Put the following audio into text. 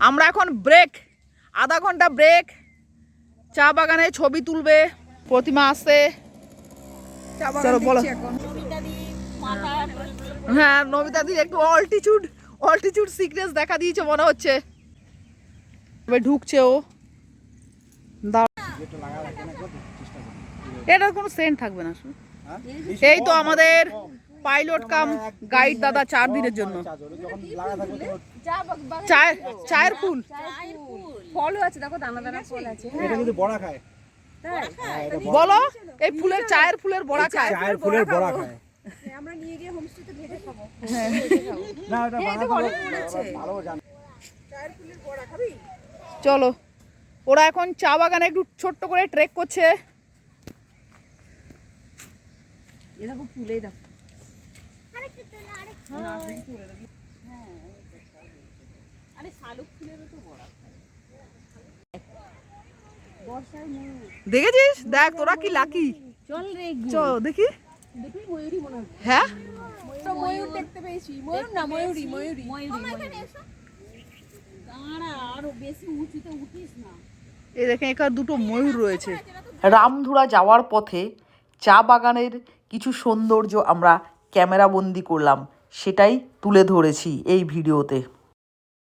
আমরা এখন ব্রেক, আধা ঘন্টা ব্রেক। চা বাগানে ছবি তুলবে, প্রতিমা আসছে। চলো বলো। হ্যাঁ, নমিতা দি একটু অল্টিটিউড সিকনেস দেখা দিয়েছে মনে হচ্ছে। এবার ঢুকছে ও। এটার কোনো সেন্ট থাকবে না। এই তো আমাদের পাইলট কাম গাইড দাদা 4 দিনের জন্য। চায়ের ফুল ফলও আছে, দেখো দানা দানা ফল আছে। এটা কিন্তু বড়া খায়। বলো, এই ফুলের চায়ের ফুলের বড়া খায়। চায়ের ফুলের বড়া খায়। আমরা নিয়ে গিয়ে হোমস্টেতে ভেজে খাবো। না, এটা বানাতে ভালো জানি। চায়ের ফুলের বড়া খাবি? চলো, ওরা এখন চা বাগানে একটু ছোট্ট করে ট্রেক করছে। এরকম ফুলেই দেখো। আরে শালুক ফুলেরও তো বড়া। দেখেছিস? দেখ তোরা কি লাকি। চল রে, চল দেখি। দেখি ময়ূরী মনে হয়। হ্যাঁ, ময়ূর দেখতে পেয়েছি। ময়ূর না, ময়ূরী। দাঁড়া, আরো বেশি উঁচুতে উঠিস না। এই দেখেন এখানে দুটো ময়ূর রয়েছে। রামধুরা যাওয়ার পথে চা বাগানের কিছু সৌন্দর্য আমরা ক্যামেরা বন্দি করলাম, সেটাই তুলে ধরেছি এই ভিডিওতে।